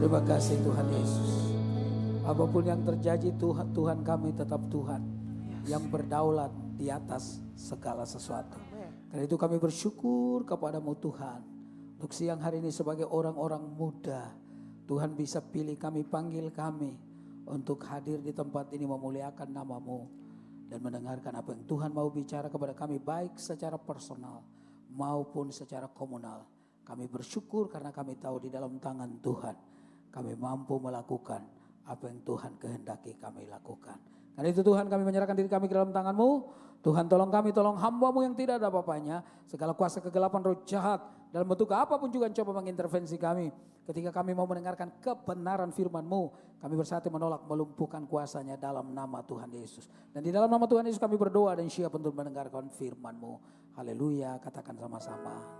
Terima kasih Tuhan Yesus. Apapun yang terjadi Tuhan kami tetap Tuhan yang berdaulat di atas segala sesuatu. Karena itu kami bersyukur kepadamu Tuhan. Untuk siang hari ini sebagai orang-orang muda, Tuhan bisa pilih kami, panggil kami untuk hadir di tempat ini memuliakan namamu. Dan mendengarkan apa yang Tuhan mau bicara kepada kami baik secara personal maupun secara komunal. Kami bersyukur karena kami tahu di dalam tangan Tuhan kami mampu melakukan apa yang Tuhan kehendaki kami lakukan. Karena itu Tuhan kami menyerahkan diri kami ke dalam tangan-Mu. Tuhan tolong kami, tolong hamba-Mu yang tidak ada apa-apanya. Segala kuasa kegelapan roh jahat dalam bentuk apapun juga yang coba mengintervensi kami. Ketika kami mau mendengarkan kebenaran firman-Mu, kami bersatu menolak melumpuhkan kuasanya dalam nama Tuhan Yesus. Dan di dalam nama Tuhan Yesus kami berdoa dan siap untuk mendengarkan firman-Mu. Haleluya, katakan sama-sama.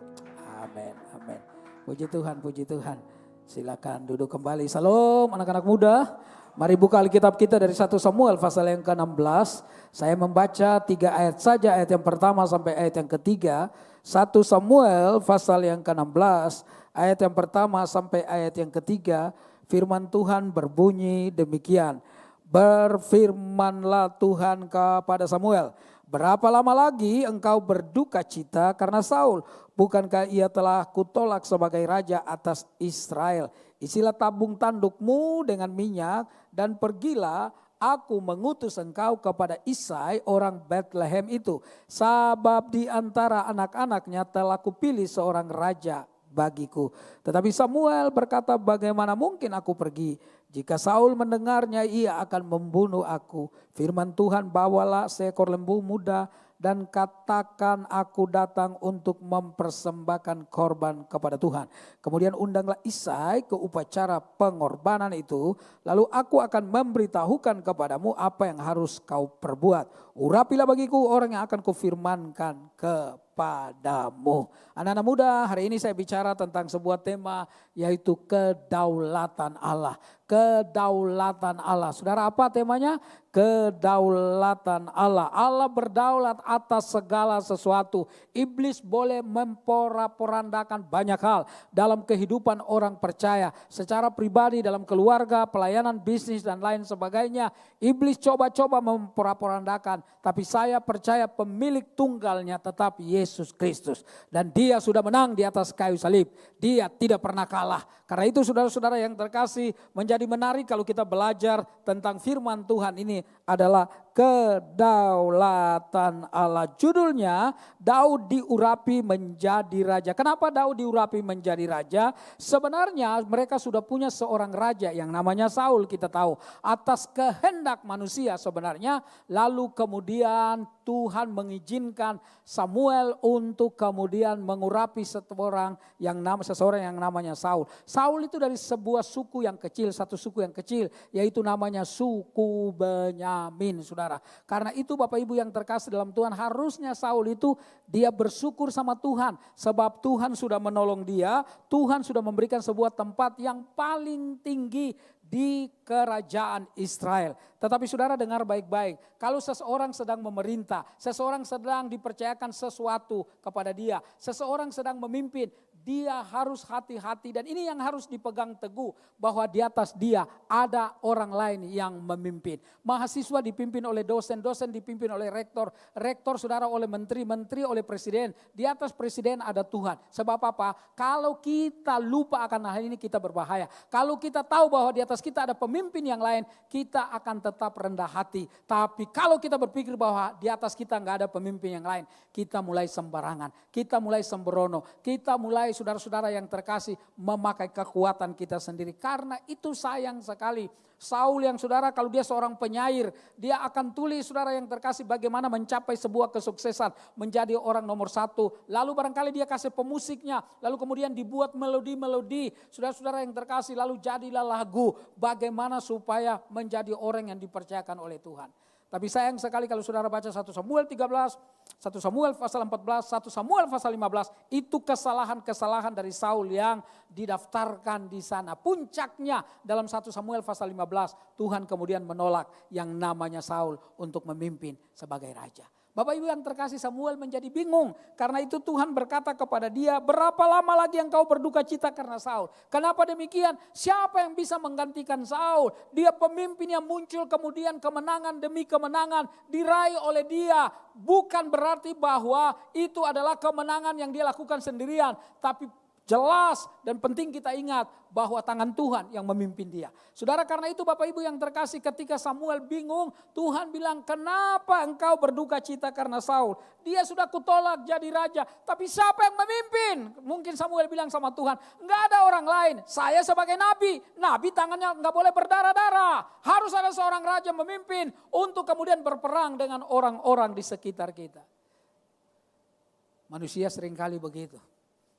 Amin, amin. Puji Tuhan, puji Tuhan. Silakan duduk kembali. Salam anak-anak muda. Mari buka Alkitab kita dari 1 Samuel pasal yang ke-16. Saya membaca 3 ayat saja, ayat yang pertama sampai ayat yang ketiga. 1 Samuel pasal yang ke-16, ayat yang pertama sampai ayat yang ketiga. Firman Tuhan berbunyi demikian. Berfirmanlah Tuhan kepada Samuel. Berapa lama lagi engkau berduka cita karena Saul? Bukankah ia telah kutolak sebagai raja atas Israel? Isilah tabung tandukmu dengan minyak dan pergilah, aku mengutus engkau kepada Isai orang Bethlehem itu. Sebab di antara anak-anaknya telah kupilih seorang raja bagiku. Tetapi Samuel berkata, bagaimana mungkin aku pergi? Jika Saul mendengarnya ia akan membunuh aku. Firman Tuhan, bawalah seekor lembu muda dan katakan aku datang untuk mempersembahkan korban kepada Tuhan. Kemudian undanglah Isai ke upacara pengorbanan itu. Lalu aku akan memberitahukan kepadamu apa yang harus kau perbuat. Urapilah bagiku orang yang akan kufirmankan kepadamu. Anak-anak muda, hari ini saya bicara tentang sebuah tema yaitu kedaulatan Allah. Kedaulatan Allah. Saudara, apa temanya? Kedaulatan Allah. Allah berdaulat atas segala sesuatu. Iblis boleh memporak-porandakan banyak hal dalam kehidupan orang percaya. Secara pribadi, dalam keluarga, pelayanan, bisnis dan lain sebagainya. Iblis coba-coba memporak-porandakan. Tapi saya percaya pemilik tunggalnya tetap Yesus Kristus. Dan dia sudah menang di atas kayu salib. Dia tidak pernah kalah. Karena itu saudara-saudara yang terkasih, menjadi menarik kalau kita belajar tentang firman Tuhan ini adalah kedaulatan Allah. Judulnya Daud diurapi menjadi raja. Kenapa Daud diurapi menjadi raja? Sebenarnya mereka sudah punya seorang raja yang namanya Saul, kita tahu. Atas kehendak manusia sebenarnya. Lalu kemudian Tuhan mengizinkan Samuel untuk kemudian mengurapi seseorang yang namanya Saul. Saul itu dari sebuah suku yang kecil, satu suku yang kecil, yaitu namanya suku Benyamin, saudara. Karena itu Bapak Ibu yang terkasih dalam Tuhan, harusnya Saul itu dia bersyukur sama Tuhan. Sebab Tuhan sudah menolong dia, Tuhan sudah memberikan sebuah tempat yang paling tinggi di kerajaan Israel. Tetapi saudara dengar baik-baik, kalau seseorang sedang memerintah, seseorang sedang dipercayakan sesuatu kepada dia, seseorang sedang memimpin, dia harus hati-hati dan ini yang harus dipegang teguh bahwa di atas dia ada orang lain yang memimpin. Mahasiswa dipimpin oleh dosen, dosen dipimpin oleh rektor, rektor saudara oleh menteri, menteri oleh presiden. Di atas presiden ada Tuhan. Sebab apa? Kalau kita lupa akan hal ini kita berbahaya. Kalau kita tahu bahwa di atas kita ada pemimpin yang lain, kita akan tetap rendah hati. Tapi kalau kita berpikir bahwa di atas kita nggak ada pemimpin yang lain, kita mulai sembarangan, kita mulai sembrono, kita mulai saudara-saudara yang terkasih memakai kekuatan kita sendiri. Karena itu sayang sekali. Saul yang saudara kalau dia seorang penyair, dia akan tulis saudara yang terkasih bagaimana mencapai sebuah kesuksesan, menjadi orang nomor satu. Lalu barangkali dia kasih pemusiknya, lalu kemudian dibuat melodi-melodi. Saudara-saudara yang terkasih, lalu jadilah lagu bagaimana supaya menjadi orang yang dipercayakan oleh Tuhan. Tapi sayang sekali kalau saudara baca 1 Samuel 13, 1 Samuel pasal 14, 1 Samuel pasal 15, itu kesalahan-kesalahan dari Saul yang didaftarkan di sana. Puncaknya dalam 1 Samuel pasal 15, Tuhan kemudian menolak yang namanya Saul untuk memimpin sebagai raja. Bapak Ibu yang terkasih, Samuel menjadi bingung. Karena itu Tuhan berkata kepada dia, berapa lama lagi engkau berduka cita karena Saul? Kenapa demikian? Siapa yang bisa menggantikan Saul? Dia pemimpin yang muncul, kemudian kemenangan demi kemenangan diraih oleh dia. Bukan berarti bahwa itu adalah kemenangan yang dia lakukan sendirian. Tapi jelas dan penting kita ingat bahwa tangan Tuhan yang memimpin dia. Saudara, karena itu Bapak Ibu yang terkasih, ketika Samuel bingung, Tuhan bilang, kenapa engkau berduka cita karena Saul? Dia sudah kutolak jadi raja, tapi siapa yang memimpin? Mungkin Samuel bilang sama Tuhan, enggak ada orang lain, saya sebagai nabi. Nabi tangannya enggak boleh berdarah-darah. Harus ada seorang raja memimpin untuk kemudian berperang dengan orang-orang di sekitar kita. Manusia seringkali begitu.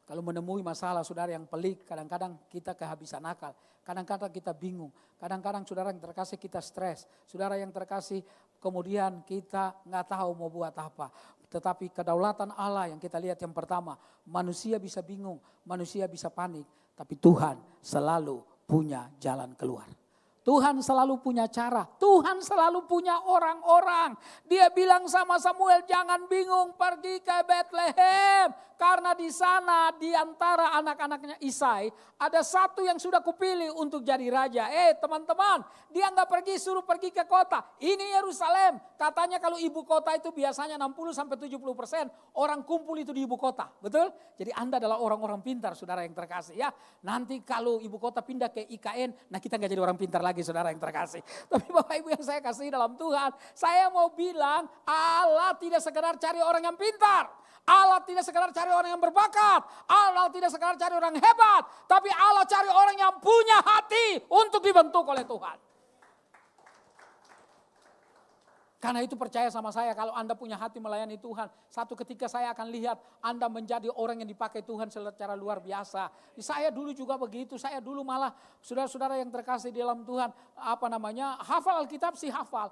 Kalau menemui masalah saudara yang pelik, kadang-kadang kita kehabisan akal. Kadang-kadang kita bingung. Kadang-kadang saudara yang terkasih kita stres. Saudara yang terkasih kemudian kita nggak tahu mau buat apa. Tetapi kedaulatan Allah yang kita lihat yang pertama. Manusia bisa bingung, manusia bisa panik. Tapi Tuhan selalu punya jalan keluar. Tuhan selalu punya cara, Tuhan selalu punya orang-orang. Dia bilang sama Samuel, jangan bingung, pergi ke Bethlehem. Karena di sana di antara anak-anaknya Isai ada satu yang sudah kupilih untuk jadi raja. Teman-teman, dia nggak pergi, suruh pergi ke kota. Ini Yerusalem. Katanya kalau ibu kota itu biasanya 60-70% orang kumpul itu di ibu kota. Betul? Jadi Anda adalah orang-orang pintar, saudara yang terkasih ya. Nanti kalau ibu kota pindah ke IKN, nah kita nggak jadi orang pintar lagi, saudara yang terkasih. Tapi Bapak Ibu yang saya kasih dalam Tuhan, saya mau bilang Allah tidak sekedar cari orang yang pintar. Allah tidak sekedar cari orang yang berbakat. Allah tidak sekedar cari orang hebat. Tapi Allah cari orang yang punya hati untuk dibentuk oleh Tuhan. Karena itu percaya sama saya, kalau Anda punya hati melayani Tuhan, satu ketika saya akan lihat Anda menjadi orang yang dipakai Tuhan secara luar biasa. Saya dulu juga begitu, saya dulu malah saudara-saudara yang terkasih di dalam Tuhan, hafal Alkitab sih hafal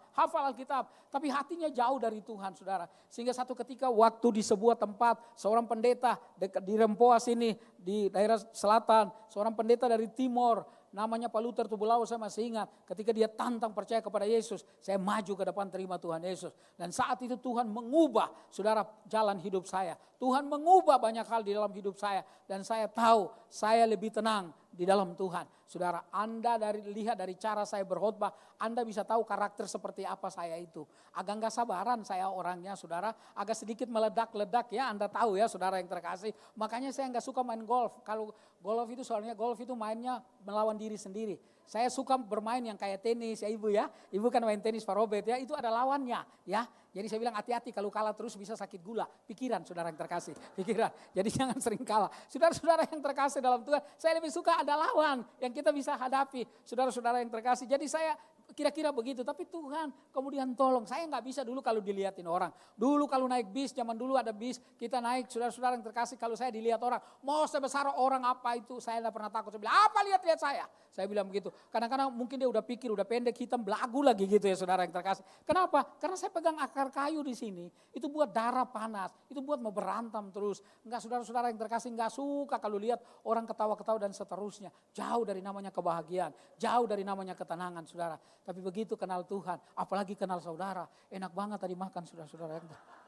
Alkitab, tapi hatinya jauh dari Tuhan, saudara. Sehingga satu ketika waktu di sebuah tempat, seorang pendeta di Rempoa sini, di daerah selatan, seorang pendeta dari timur, namanya Pak Luther Tubulao, saya masih ingat. Ketika dia tantang percaya kepada Yesus, saya maju ke depan terima Tuhan Yesus. Dan saat itu Tuhan mengubah, saudara, jalan hidup saya. Tuhan mengubah banyak hal di dalam hidup saya. Dan saya tahu saya lebih tenang di dalam Tuhan. Saudara, Anda lihat dari cara saya berkhotbah, Anda bisa tahu karakter seperti apa saya itu. Agak gak sabaran saya orangnya, saudara. Agak sedikit meledak-ledak ya, Anda tahu ya saudara yang terkasih. Makanya saya gak suka main golf. Kalau golf itu soalnya golf itu mainnya melawan diri sendiri. Saya suka bermain yang kayak tenis ya Ibu ya. Ibu kan main tenis Pak Robert ya, itu ada lawannya ya. Jadi saya bilang hati-hati kalau kalah terus bisa sakit gula. Pikiran saudara yang terkasih, pikiran. Jadi jangan sering kalah. Saudara-saudara yang terkasih dalam Tuhan, saya lebih suka ada lawan yang kita bisa hadapi. Saudara-saudara yang terkasih, jadi saya kira-kira begitu. Tapi Tuhan kemudian tolong, saya nggak bisa dulu kalau dilihatin orang. Dulu kalau naik bis, zaman dulu ada bis, kita naik saudara-saudara yang terkasih, kalau saya dilihat orang, mau sebesar orang apa itu, saya nggak pernah takut. Saya bilang, apa lihat-lihat saya? Saya bilang begitu. Kadang-kadang mungkin dia udah pikir, udah pendek, hitam, belagu lagi gitu ya saudara yang terkasih. Kenapa? Karena saya pegang akar kayu di sini. Itu buat darah panas. Itu buat mau berantam terus. Enggak, saudara-saudara yang terkasih enggak suka kalau lihat orang ketawa-ketawa dan seterusnya. Jauh dari namanya kebahagiaan. Jauh dari namanya ketenangan saudara. Tapi begitu kenal Tuhan, apalagi kenal saudara. Enak banget tadi makan saudara-saudara yang terkasih.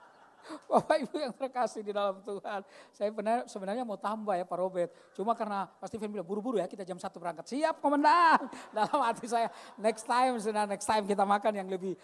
Bapak Ibu yang terkasih di dalam Tuhan. Saya sebenarnya mau tambah ya Pak Robert. Cuma karena Pak Steven bilang buru-buru ya kita jam 1 berangkat. Siap komandan. Dalam hati saya next time kita makan yang lebih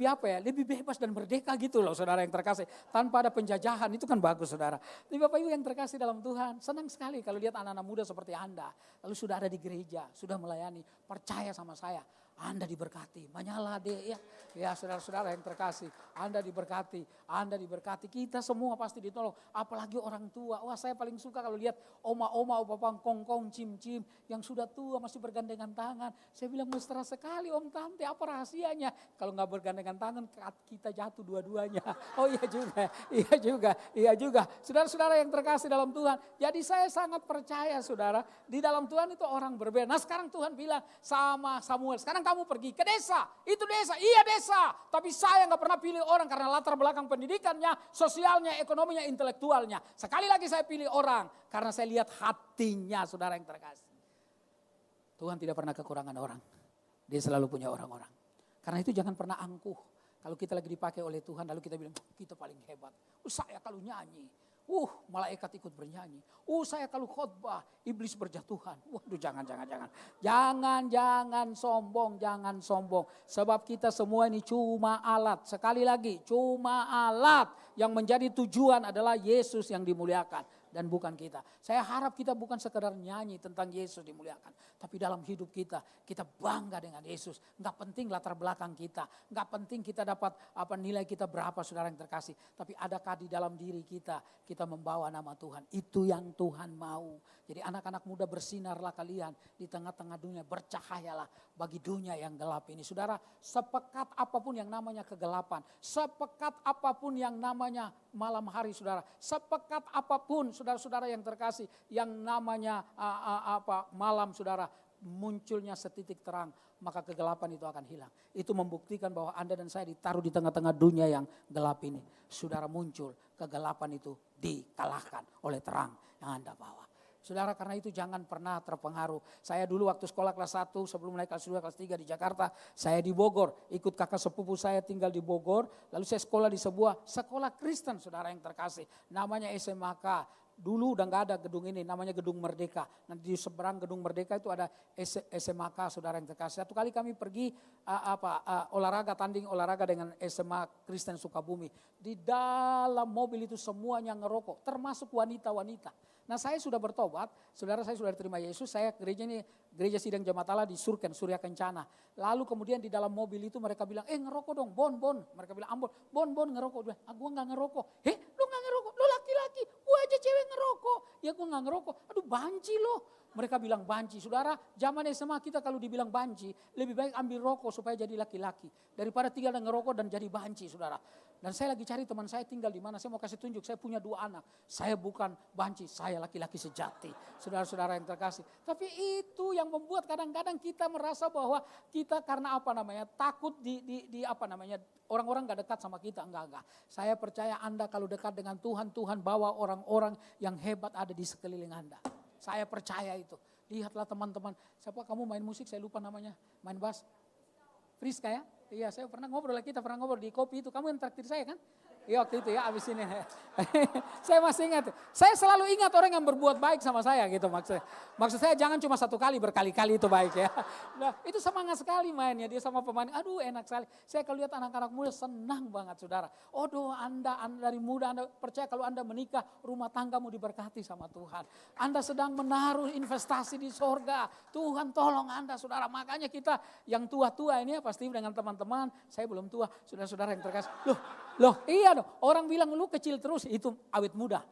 apa ya. Lebih bebas dan merdeka gitu loh saudara yang terkasih. Tanpa ada penjajahan itu kan bagus saudara. Tapi Bapak Ibu yang terkasih dalam Tuhan. Senang sekali kalau lihat anak-anak muda seperti Anda. Lalu sudah ada di gereja. Sudah melayani. Percaya sama saya. Anda diberkati, menyala deh ya. Ya saudara-saudara yang terkasih, Anda diberkati, kita semua pasti ditolong. Apalagi orang tua, wah saya paling suka kalau lihat oma-oma, opa-opa, kongkong, cim-cim yang sudah tua masih bergandengan tangan. Saya bilang mesra sekali om tante, apa rahasianya? Kalau nggak bergandengan tangan kita jatuh dua-duanya. Oh iya juga. Saudara-saudara yang terkasih dalam Tuhan. Jadi saya sangat percaya saudara, di dalam Tuhan itu orang berbeda. Nah sekarang Tuhan bilang sama Samuel, sekarang kamu pergi ke desa, itu desa, iya desa. Tapi saya nggak pernah pilih orang karena latar belakang pendidikannya, sosialnya, ekonominya, intelektualnya. Sekali lagi saya pilih orang karena saya lihat hatinya saudara yang terkasih. Tuhan tidak pernah kekurangan orang, dia selalu punya orang-orang. Karena itu jangan pernah angkuh, Kalau kita lagi dipakai oleh Tuhan lalu kita bilang kita paling hebat. Saya kalau nyanyi, malaikat ikut bernyanyi. Saya kalau khotbah, iblis berjatuhan. Waduh, jangan. Jangan sombong, jangan sombong. Sebab kita semua ini cuma alat. Sekali lagi, cuma alat. Yang menjadi tujuan adalah Yesus yang dimuliakan dan bukan kita. Saya harap kita bukan sekedar nyanyi tentang Yesus dimuliakan. Tapi dalam hidup kita bangga dengan Yesus. Enggak penting latar belakang kita. Enggak penting kita dapat nilai kita berapa, saudara yang terkasih. Tapi adakah di dalam diri kita membawa nama Tuhan. Itu yang Tuhan mau. Jadi anak-anak muda bersinarlah kalian di tengah-tengah dunia. Bercahayalah bagi dunia yang gelap ini. Saudara, sepekat apapun yang namanya kegelapan. Sepekat apapun yang namanya malam hari, saudara. Sepekat apapun, saudara-saudara yang terkasih, yang namanya malam, saudara, munculnya setitik terang, maka kegelapan itu akan hilang. Itu membuktikan bahwa Anda dan saya ditaruh di tengah-tengah dunia yang gelap ini. Saudara, muncul kegelapan itu dikalahkan oleh terang yang Anda bawa. Saudara, karena itu jangan pernah terpengaruh. Saya dulu waktu sekolah kelas 1 sebelum naik kelas 2, kelas 3 di Jakarta, saya di Bogor. Ikut kakak sepupu saya tinggal di Bogor. Lalu saya sekolah di sebuah sekolah Kristen, saudara yang terkasih. Namanya SMAK. Dulu udah gak ada gedung ini, namanya Gedung Merdeka. Nanti di seberang Gedung Merdeka itu ada SMAK, saudara yang terkasih. Satu kali kami pergi tanding olahraga dengan SMA Kristen Sukabumi. Di dalam mobil itu semuanya ngerokok, termasuk wanita-wanita. Nah, saya sudah bertobat, saudara, saya sudah diterima Yesus. Saya gereja ini gereja Sidang Jemaat Allah di Surken, Surya Kencana. Lalu kemudian di dalam mobil itu mereka bilang, ngerokok dong, Bon. Mereka bilang, Ambon, Bon ngerokok. Gue gak ngerokok. Lu gak ngerokok? Lu laki-laki, gue aja cewek ngerokok. Ya gue gak ngerokok. Aduh, banci loh. Mereka bilang banci. Saudara, zaman SMA kita kalau dibilang banci, lebih baik ambil rokok supaya jadi laki-laki. Daripada tinggal dan ngerokok dan jadi banci, saudara. Dan saya lagi cari teman saya tinggal di mana. Saya mau kasih tunjuk, saya punya 2 anak. Saya bukan banci, saya laki-laki sejati. Saudara-saudara yang terkasih. Tapi itu yang membuat kadang-kadang kita merasa bahwa kita karena takut orang-orang gak dekat sama kita. Enggak. Saya percaya Anda kalau dekat dengan Tuhan, Tuhan bawa orang-orang yang hebat ada di sekeliling Anda. Saya percaya itu. Lihatlah teman-teman, siapa kamu main musik, saya lupa namanya, main bass. Friska ya? Iya, kita pernah ngobrol di kopi itu. Kamu yang traktir saya kan? Iya, waktu itu ya, abis ini. Saya masih ingat. Saya selalu ingat orang yang berbuat baik sama saya gitu maksudnya. Maksud saya jangan cuma 1 kali, berkali-kali itu baik ya. Nah, itu semangat sekali mainnya. Dia sama pemain, aduh enak sekali. Saya kalau lihat anak-anak muda senang banget, saudara. Anda dari muda, Anda percaya kalau Anda menikah, rumah tanggamu diberkati sama Tuhan. Anda sedang menaruh investasi di sorga. Tuhan tolong Anda, saudara. Makanya kita yang tua-tua ini ya, pasti dengan teman-teman, saya belum tua, saudara-saudara yang terkasih. Loh, iya dong. Orang bilang lu kecil terus, itu awet muda.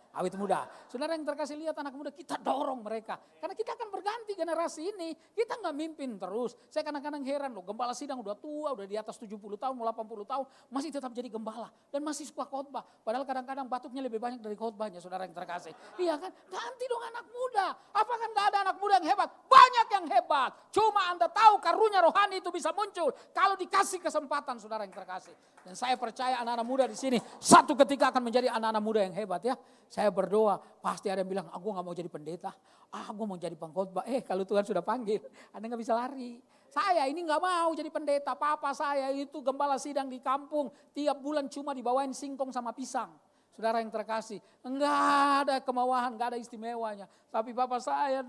Saudara yang terkasih, lihat anak muda, kita dorong mereka. Karena kita akan berganti generasi ini. Kita gak mimpin terus. Saya kadang-kadang heran loh, gembala sidang udah tua, udah di atas 70 tahun, mau 80 tahun, masih tetap jadi gembala. Dan masih suka khotbah. Padahal kadang-kadang batuknya lebih banyak dari khotbahnya, saudara yang terkasih. Iya kan? Ganti dong anak muda. Apakah gak ada anak muda yang hebat? Banyak yang hebat. Cuma Anda tahu karunia rohani itu bisa muncul kalau dikasih kesempatan, saudara yang terkasih. Dan saya percaya anak-anak muda di sini satu ketika akan menjadi anak-anak muda yang hebat ya. Saya berdoa, pasti ada yang bilang, aku gak mau jadi pendeta, aku mau jadi pengkhotbah. Kalau Tuhan sudah panggil, Anda gak bisa lari. Saya ini gak mau jadi pendeta, papa saya itu gembala sidang di kampung, tiap bulan cuma dibawain singkong sama pisang. Saudara yang terkasih, enggak ada kemauan, enggak ada istimewanya. Tapi bapak saya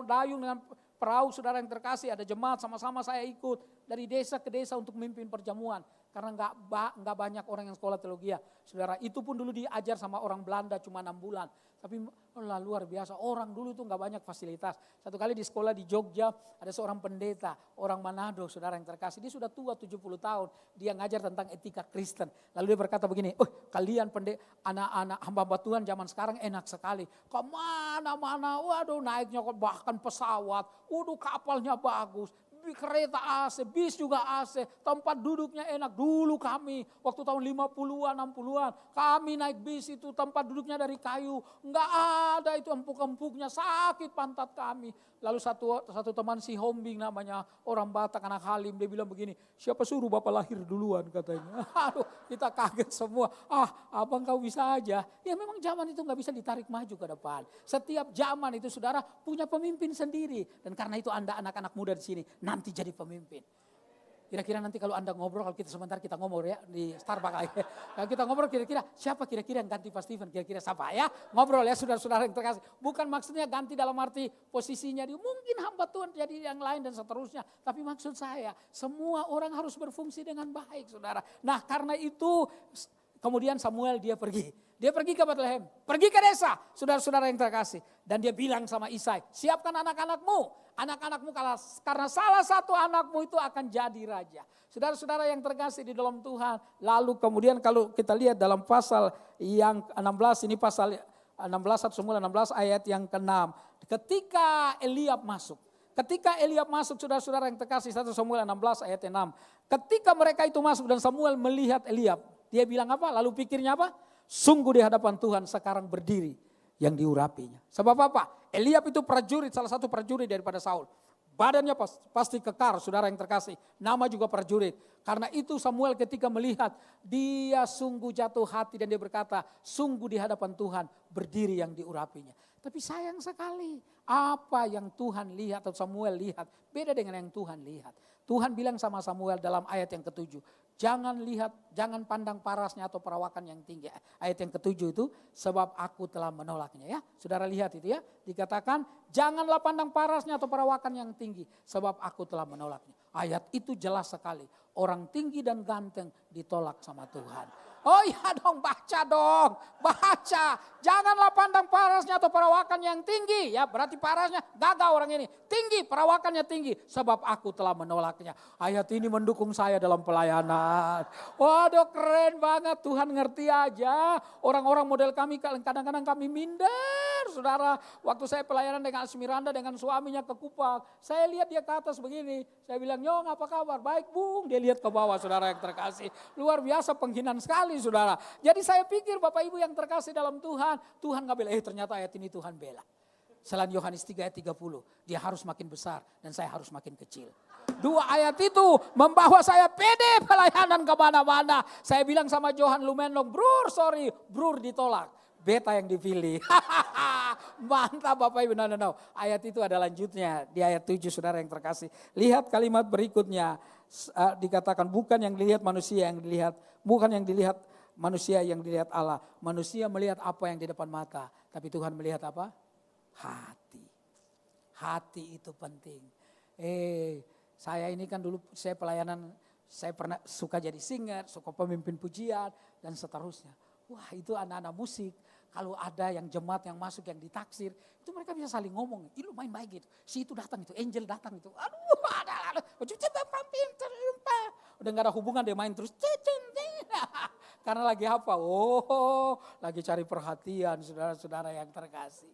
dayung dengan perahu, saudara yang terkasih, ada jemaat sama-sama saya ikut dari desa ke desa untuk memimpin perjamuan. Karena enggak banyak orang yang sekolah teologi. Saudara, itu pun dulu diajar sama orang Belanda cuma 6 bulan. Tapi luar biasa, orang dulu itu enggak banyak fasilitas. Satu kali di sekolah di Jogja, ada seorang pendeta, orang Manado, saudara yang terkasih. Dia sudah tua 70 tahun, dia ngajar tentang etika Kristen. Lalu dia berkata begini, kalian anak-anak hamba Tuhan zaman sekarang enak sekali. Kemana-mana, waduh naiknya bahkan pesawat, waduh kapalnya bagus. Kereta AC, bis juga AC, tempat duduknya enak. Dulu kami, waktu tahun 50-an, 60-an, kami naik bis itu tempat duduknya dari kayu. Enggak ada itu empuk-empuknya, sakit pantat kami. Lalu satu teman si Hombing namanya, orang Batak, anak Halim, dia bilang begini, siapa suruh bapak lahir duluan katanya. Aduh, kita kaget semua. Abang kau bisa aja. Ya memang zaman itu gak bisa ditarik maju ke depan. Setiap zaman itu saudara punya pemimpin sendiri. Dan karena itu Anda anak-anak muda di sini nanti jadi pemimpin. Kira-kira nanti kalau Anda ngobrol, kalau kita sebentar kita ngobrol ya di Starbucks lagi. Kalau kita ngobrol kira-kira siapa kira-kira yang ganti Pak Steven? Kira-kira siapa ya? Ngobrol ya saudara-saudara yang terkasih. Bukan maksudnya ganti dalam arti posisinya dia. Mungkin hamba Tuhan jadi yang lain dan seterusnya. Tapi maksud saya semua orang harus berfungsi dengan baik saudara. Nah karena itu kemudian Samuel dia pergi. Dia pergi ke Bethlehem, pergi ke desa, saudara-saudara yang terkasih. Dan dia bilang sama Isai, siapkan anak-anakmu. Anak-anakmu karena salah satu anakmu itu akan jadi raja. Saudara-saudara yang terkasih di dalam Tuhan. Lalu kemudian kalau kita lihat dalam pasal yang 16, ini pasal 16, 1 Samuel 16 ayat yang ke-6. Ketika Eliab masuk. Ketika Eliab masuk saudara-saudara yang terkasih 1 Samuel 16 ayat 6. Ketika mereka itu masuk dan Samuel melihat Eliab. Dia bilang apa? Lalu pikirnya apa? Sungguh di hadapan Tuhan sekarang berdiri yang diurapinya. Sebab apa? Eliab itu prajurit, salah satu prajurit daripada Saul. Badannya pasti kekar, saudara yang terkasih. Nama juga prajurit. Karena itu Samuel ketika melihat, dia sungguh jatuh hati dan dia berkata, sungguh di hadapan Tuhan berdiri yang diurapinya. Tapi sayang sekali, apa yang Tuhan lihat atau Samuel lihat, beda dengan yang Tuhan lihat. Tuhan bilang sama Samuel dalam ayat yang ke-7, jangan lihat, jangan pandang parasnya atau perawakan yang tinggi. Ayat yang ke-7 itu, sebab aku telah menolaknya ya. Saudara lihat itu ya, dikatakan janganlah pandang parasnya atau perawakan yang tinggi, sebab aku telah menolaknya. Ayat itu jelas sekali, orang tinggi dan ganteng ditolak sama Tuhan. Oh iya dong, baca dong, baca. Janganlah pandang parasnya atau perawakan yang tinggi. Ya berarti parasnya gagal orang ini. Tinggi, perawakannya tinggi. Sebab aku telah menolaknya. Ayat ini mendukung saya dalam pelayanan. Waduh keren banget, Tuhan ngerti aja. Orang-orang model kami kadang-kadang kami minder. Saudara, waktu saya pelayanan dengan Asmiranda dengan suaminya ke Kupang. Saya lihat dia ke atas begini. Saya bilang, Nyong apa kabar? Baik Bung. Dia lihat ke bawah saudara yang terkasih. Luar biasa penghinaan sekali saudara. Jadi saya pikir Bapak Ibu yang terkasih dalam Tuhan. Tuhan gak bela, ternyata ayat ini Tuhan bela. Selain Yohanes 3 ayat 30. Dia harus makin besar dan saya harus makin kecil. Dua ayat itu membawa saya pede pelayanan kemana-mana. Saya bilang sama Johan Lumenlong, Brur ditolak. Beta yang dipilih. Mantap Bapak Ibu. No. Ayat itu ada lanjutnya di ayat 7 saudara yang terkasih. Lihat kalimat berikutnya. Dikatakan bukan yang dilihat manusia yang dilihat. Bukan yang dilihat manusia yang dilihat Allah. Manusia melihat apa yang di depan mata. Tapi Tuhan melihat apa? Hati. Hati itu penting. Saya ini kan dulu saya pelayanan. Saya pernah suka jadi singer. Suka pemimpin pujian dan seterusnya. Wah itu anak-anak musik. Kalau ada yang jemaat yang masuk yang ditaksir, itu mereka bisa saling ngomong. Ini main baik gitu. Si itu datang itu, Angel datang itu. Aduh, ada. Udah gak ada hubungan dia main terus. Karena lagi apa? Oh, lagi cari perhatian saudara-saudara yang terkasih.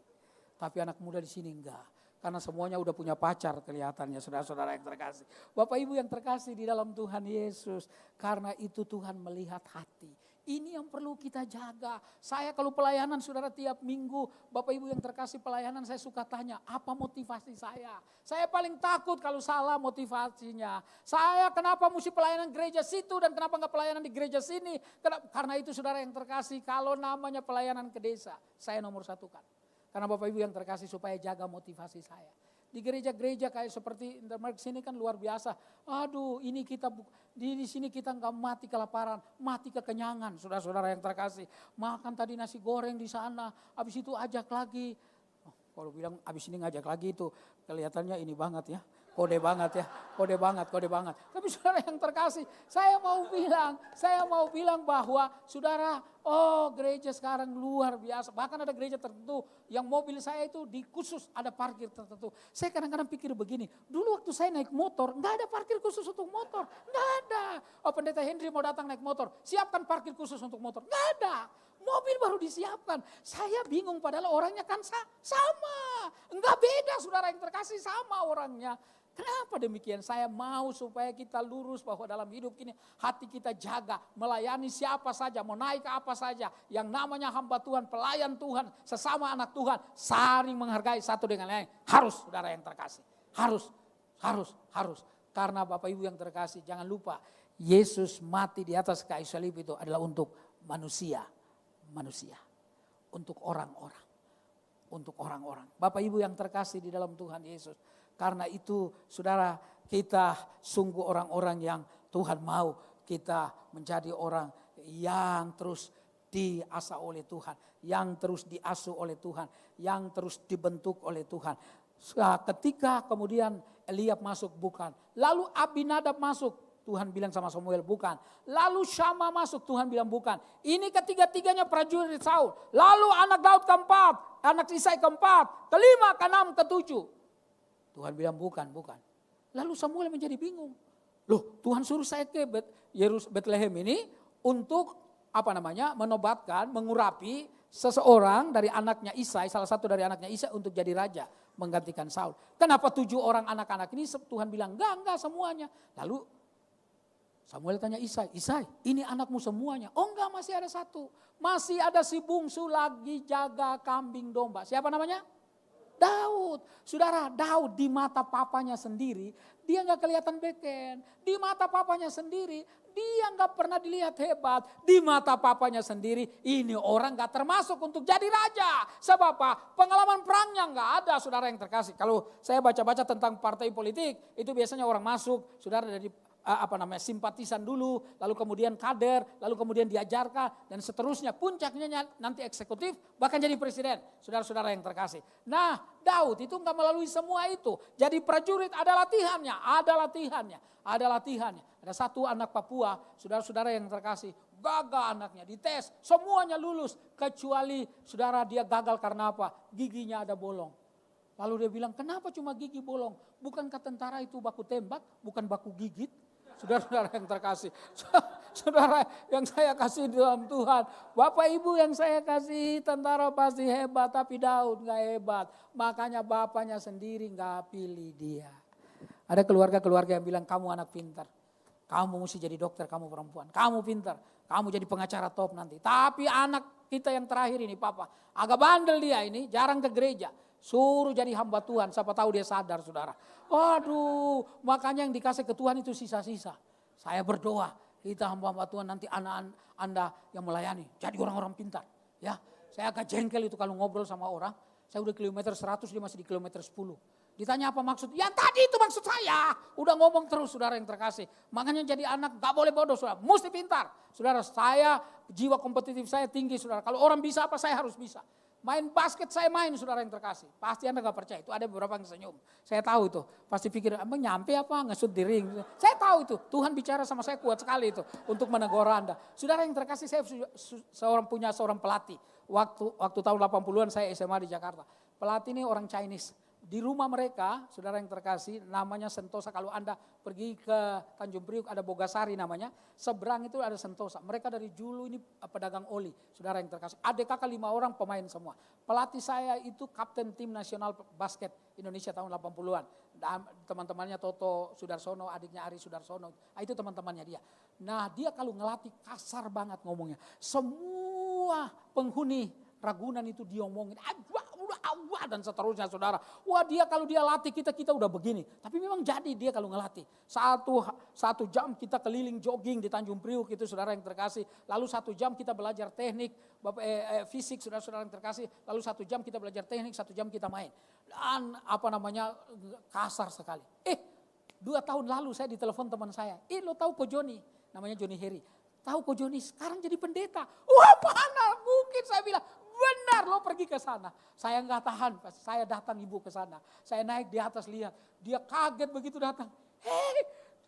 Tapi anak muda di sini enggak. Karena semuanya udah punya pacar kelihatannya saudara-saudara yang terkasih. Bapak Ibu yang terkasih di dalam Tuhan Yesus. Karena itu Tuhan melihat hati. Ini yang perlu kita jaga. Saya kalau pelayanan saudara tiap minggu, Bapak Ibu yang terkasih pelayanan saya suka tanya, apa motivasi saya? Saya paling takut kalau salah motivasinya. Saya kenapa mesti pelayanan gereja situ dan kenapa enggak pelayanan di gereja sini? Karena itu saudara yang terkasih, kalau namanya pelayanan ke desa, saya nomor satukan. Karena Bapak Ibu yang terkasih supaya jaga motivasi saya. Di gereja-gereja kayak seperti Intermark sini kan luar biasa. Aduh ini kita di sini kita nggak mati kelaparan, mati kekenyangan saudara-saudara yang terkasih. Makan tadi nasi goreng di sana, habis itu ajak lagi. Oh, kalau bilang habis ini ngajak lagi itu kelihatannya ini banget ya. Kode banget ya, kode banget. Tapi saudara yang terkasih, saya mau bilang bahwa saudara, oh gereja sekarang luar biasa. Bahkan ada gereja tertentu yang mobil saya itu di khusus ada parkir tertentu. Saya kadang-kadang pikir begini, dulu waktu saya naik motor, nggak ada parkir khusus untuk motor. Nggak ada. Oh pendeta Henry mau datang naik motor, siapkan parkir khusus untuk motor. Nggak ada. Mobil baru disiapkan. Saya bingung padahal orangnya kan sama. Enggak beda saudara yang terkasih sama orangnya. Kenapa demikian? Saya mau supaya kita lurus bahwa dalam hidup ini hati kita jaga. Melayani siapa saja, mau naik ke apa saja. Yang namanya hamba Tuhan, pelayan Tuhan, sesama anak Tuhan. Saling menghargai satu dengan lain. Harus saudara yang terkasih. Harus. Karena Bapak Ibu yang terkasih jangan lupa. Yesus mati di atas kayu salib itu adalah untuk manusia. Untuk orang-orang. Bapak Ibu yang terkasih di dalam Tuhan Yesus. Karena itu saudara, kita sungguh orang-orang yang Tuhan mau kita menjadi orang yang terus diasah oleh Tuhan, yang terus diasuh oleh Tuhan, yang terus dibentuk oleh Tuhan. Ketika kemudian Eliab masuk, bukan. Lalu Abinadab masuk, Tuhan bilang sama Samuel, bukan. Lalu Syama masuk, Tuhan bilang bukan. Ini ketiga-tiganya prajurit Saul. Lalu anak Daud keempat, anak Isai keempat, kelima, keenam, ketujuh. Tuhan bilang bukan. Lalu Samuel menjadi bingung. Loh, Tuhan suruh saya ke Betlehem ini untuk menobatkan, mengurapi seseorang dari anaknya Isai, salah satu dari anaknya Isai untuk jadi raja, menggantikan Saul. Kenapa 7 orang anak-anak ini? Tuhan bilang enggak semuanya. Lalu Samuel tanya Isai, ini anakmu semuanya? Oh enggak, masih ada satu. Masih ada si bungsu lagi jaga kambing domba. Siapa namanya? Daud. Saudara, Daud di mata papanya sendiri, dia enggak kelihatan beken. Di mata papanya sendiri, dia enggak pernah dilihat hebat. Di mata papanya sendiri, ini orang enggak termasuk untuk jadi raja. Sebab apa? Pengalaman perangnya enggak ada, saudara yang terkasih. Kalau saya baca-baca tentang partai politik, itu biasanya orang masuk, saudara, dari simpatisan dulu, lalu kemudian kader, lalu kemudian diajarkan, dan seterusnya. Puncaknya nanti eksekutif, bahkan jadi presiden. Saudara-saudara yang terkasih. Nah, Daud itu enggak melalui semua itu. Jadi prajurit ada latihannya. Ada satu anak Papua, saudara-saudara yang terkasih, gagal anaknya dites, semuanya lulus. Kecuali saudara, dia gagal karena apa? Giginya ada bolong. Lalu dia bilang, kenapa cuma gigi bolong? Bukankah tentara itu baku tembak, bukan baku gigit? Saudara-saudara yang terkasih, saudara yang saya kasih dalam Tuhan, Bapak Ibu yang saya kasih, tentara pasti hebat, tapi Daud gak hebat. Makanya bapaknya sendiri gak pilih dia. Ada keluarga-keluarga yang bilang, kamu anak pintar, kamu mesti jadi dokter, kamu perempuan, kamu pintar, kamu jadi pengacara top nanti. Tapi anak kita yang terakhir ini, papa, agak bandel dia ini, jarang ke gereja. Suruh jadi hamba Tuhan, siapa tahu dia sadar, saudara. Waduh, makanya yang dikasih ke Tuhan itu sisa-sisa. Saya berdoa, kita hamba-hamba Tuhan nanti anak Anda yang melayani, jadi orang-orang pintar. Ya, saya agak jengkel itu kalau ngobrol sama orang. Saya udah kilometer 100, dia masih di kilometer 10. Ditanya apa maksud? Ya tadi itu maksud saya. Udah ngomong terus, saudara yang terkasih. Makanya jadi anak gak boleh bodoh, saudara. Mesti pintar. Saudara, saya jiwa kompetitif saya tinggi, saudara. Kalau orang bisa apa, saya harus bisa. Main basket saya main, saudara yang terkasih. Pasti Anda gak percaya, itu ada beberapa yang senyum. Saya tahu itu, pasti pikir, abang nyampe apa, ngesut di ring. Saya tahu itu, Tuhan bicara sama saya kuat sekali itu, untuk menegur Anda. Saudara yang terkasih, saya punya seorang pelatih. Waktu tahun 80-an saya SMA di Jakarta. Pelatih ini orang Chinese. Di rumah mereka, saudara yang terkasih, namanya Sentosa. Kalau Anda pergi ke Tanjung Priuk, ada Bogasari namanya. Seberang itu ada Sentosa. Mereka dari dulu ini pedagang oli, saudara yang terkasih. Adik kakak 5 orang pemain semua. Pelatih saya itu kapten tim nasional basket Indonesia tahun 80-an. Teman-temannya Toto Sudarsono, adiknya Ari Sudarsono. Itu teman-temannya dia. Nah, dia kalau ngelatih kasar banget ngomongnya. Semua penghuni Ragunan itu diomongin, dan seterusnya, saudara. Wah, dia kalau dia latih kita udah begini. Tapi memang jadi dia kalau ngelatih. Satu jam kita keliling jogging di Tanjung Priuk itu, saudara yang terkasih. Lalu 1 jam kita belajar teknik, fisik, saudara-saudara yang terkasih. Lalu 1 jam kita belajar teknik, 1 jam kita main. Dan kasar sekali. 2 tahun lalu saya ditelepon teman saya. Lo tahu Ko Joni? Namanya Joni Heri. Tahu Ko Joni sekarang jadi pendeta. Wah, mana mungkin, saya bilang. Benar, lo pergi ke sana. Saya nggak tahan, saya datang ibu ke sana. Saya naik di atas lihat, dia kaget begitu datang.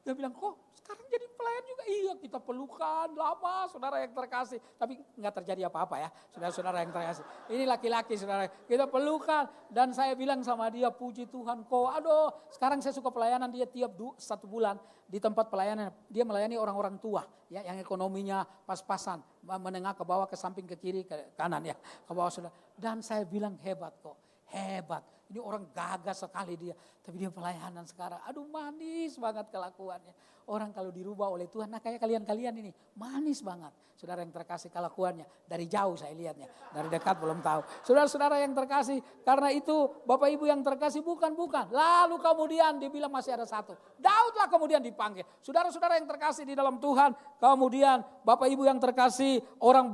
Dia bilang, kok sekarang jadi pelayan juga? Iya, kita pelukan lama, saudara yang terkasih. Tapi nggak terjadi apa-apa ya, saudara-saudara yang terkasih. Ini laki-laki, saudara. Kita pelukan dan saya bilang sama dia, puji Tuhan kok. Aduh, sekarang saya suka pelayanan dia tiap 1 bulan di tempat pelayanan. Dia melayani orang-orang tua, ya, yang ekonominya pas-pasan, menengah ke bawah, ke samping, ke kiri, ke kanan ya, ke bawah, saudara. Dan saya bilang hebat kok, hebat. Ini orang gagas sekali dia, tapi dia pelayanan sekarang. Aduh, manis banget kelakuannya. Orang kalau dirubah oleh Tuhan, nah kayak kalian-kalian ini, manis banget. Saudara yang terkasih kelakuannya, dari jauh saya lihatnya, dari dekat belum tahu. Saudara-saudara yang terkasih, karena itu Bapak Ibu yang terkasih bukan. Lalu kemudian dibilang masih ada satu. Daudlah kemudian dipanggil. Saudara-saudara yang terkasih di dalam Tuhan, kemudian Bapak Ibu yang terkasih, orang